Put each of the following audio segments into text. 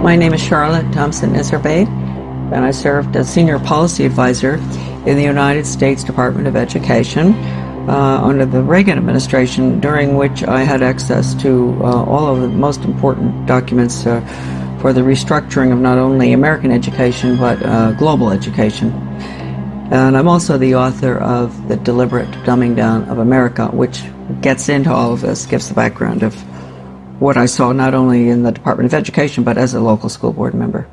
My name is Charlotte Thompson Iserbate, and I served as Senior Policy Advisor in the United States Department of Education under the Reagan administration, during which I had access to all of the most important documents for the restructuring of not only American education, but global education. And I'm also the author of The Deliberate Dumbing Down of America, which gets into all of this, gives the background of what I saw not only in the Department of Education, but as a local school board member.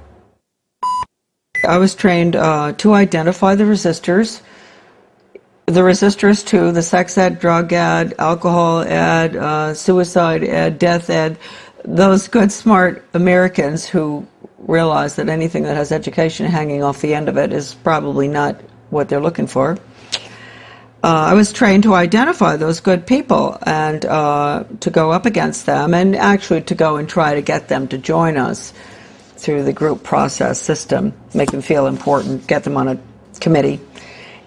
I was trained to identify the resistors to the sex ed, drug ed, alcohol ed, suicide ed, death ed, those good, smart Americans who realize that anything that has education hanging off the end of it is probably not what they're looking for. I was trained to identify those good people and to go up against them, and actually to go and try to get them to join us through the group process system, make them feel important, get them on a committee.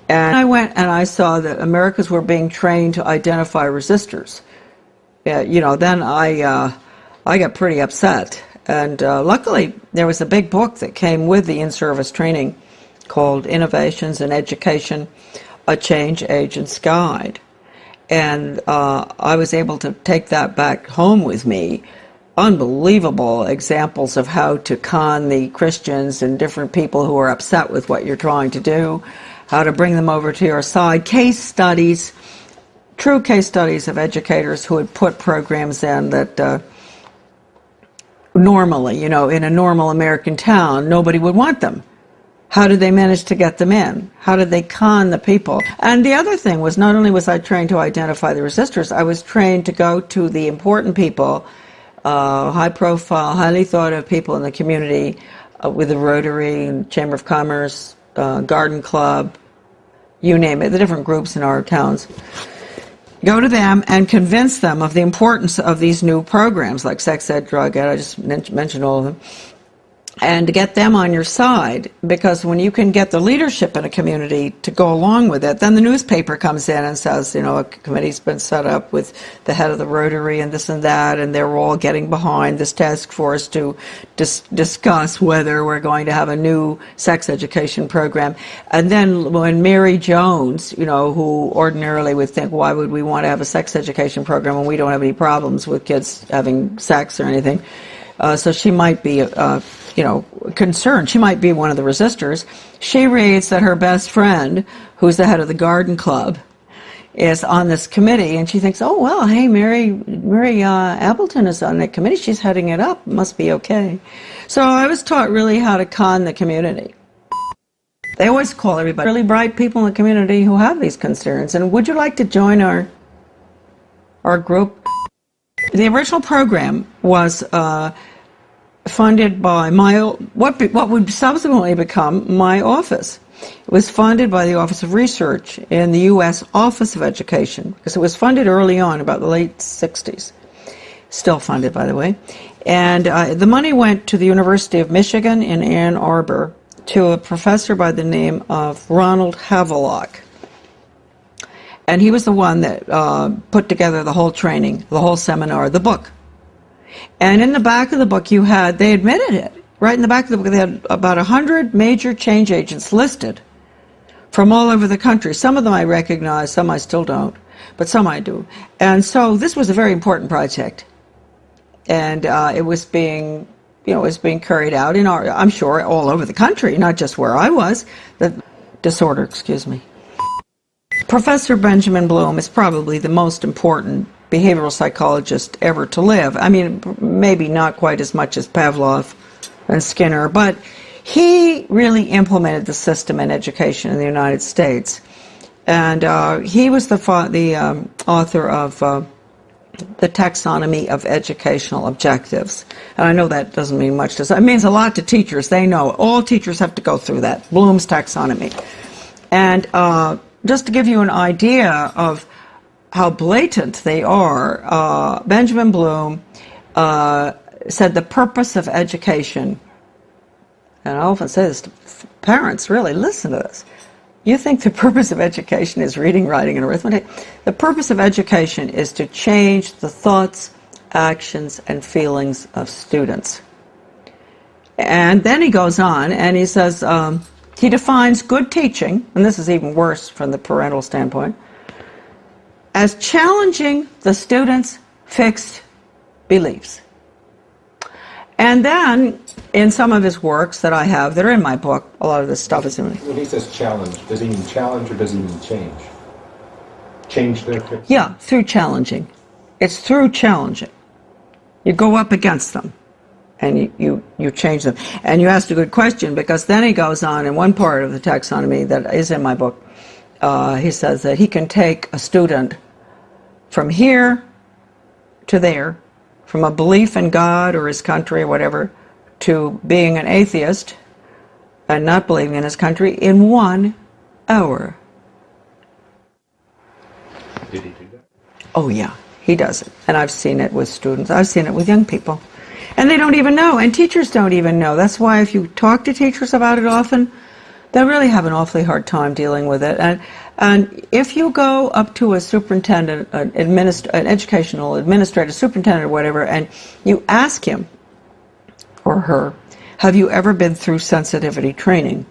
And I went and I saw that Americans were being trained to identify resistors. Then I got pretty upset. And luckily, there was a big book that came with the in-service training called Innovations in Education, A Change Agent's Guide. And I was able to take that back home with me. Unbelievable examples of how to con the Christians and different people who are upset with what you're trying to do, how to bring them over to your side. Case studies, true case studies of educators who had put programs in that normally, in a normal American town, nobody would want them. How did they manage to get them in? How did they con the people? And the other thing was, not only was I trained to identify the resistors, I was trained to go to the important people, high profile, highly thought of people in the community, with the Rotary and Chamber of Commerce, Garden Club, you name it, the different groups in our towns. Go to them and convince them of the importance of these new programs like sex ed, drug ed, I just mentioned all of them, and to get them on your side, because when you can get the leadership in a community to go along with it, then the newspaper comes in and says, a committee's been set up with the head of the Rotary and this and that, and they're all getting behind this task force to discuss whether we're going to have a new sex education program. And then when Mary Jones, who ordinarily would think, why would we want to have a sex education program when we don't have any problems with kids having sex or anything? So she might be, concerned. She might be one of the resistors. She reads that her best friend, who's the head of the Garden Club, is on this committee, and she thinks, oh, well, hey, Mary Appleton is on that committee. She's heading it up. Must be okay. So I was taught really how to con the community. They always call everybody really bright people in the community who have these concerns. And would you like to join our group? The original program was funded by what would subsequently become my office. It was funded by the Office of Research in the U.S. Office of Education, because it was funded early on, about the late 60s. Still funded, by the way. And the money went to the University of Michigan in Ann Arbor to a professor by the name of Ronald Havelock. And he was the one that put together the whole training, the whole seminar, the book. And in the back of the book they admitted it. Right in the back of the book, they had about 100 major change agents listed from all over the country. Some of them I recognize, some I still don't, but some I do. And so this was a very important project. And it was being carried out I'm sure, all over the country, not just where I was. Professor Benjamin Bloom is probably the most important behavioral psychologist ever to live. I mean, maybe not quite as much as Pavlov and Skinner, but he really implemented the system in education in the United States. And he was the author of the Taxonomy of Educational Objectives. And I know that doesn't mean much to us. It means a lot to teachers. They know. All teachers have to go through that, Bloom's taxonomy. And just to give you an idea of how blatant they are, Benjamin Bloom said the purpose of education, and I often say this to parents, really, listen to this. You think the purpose of education is reading, writing, and arithmetic? The purpose of education is to change the thoughts, actions, and feelings of students. And then he goes on and he says, he defines good teaching, and this is even worse from the parental standpoint, as challenging the student's fixed beliefs. And then, in some of his works that I have, that are in my book, a lot of this stuff is in it. When he says challenge, does he mean challenge or does he mean change? Change their fixed? Yeah, through challenging. It's through challenging. You go up against them, and you change them. And you asked a good question, because then he goes on in one part of the taxonomy that is in my book. He says that he can take a student from here to there, from a belief in God or his country or whatever, to being an atheist and not believing in his country in 1 hour. Did he do that? Oh yeah, he does it. And I've seen it with students. I've seen it with young people. And they don't even know, and teachers don't even know. That's why if you talk to teachers about it often, they really have an awfully hard time dealing with it. And if you go up to a superintendent, an educational administrator, superintendent or whatever, and you ask him or her, have you ever been through sensitivity training?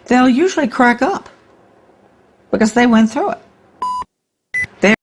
They'll usually crack up because they went through it.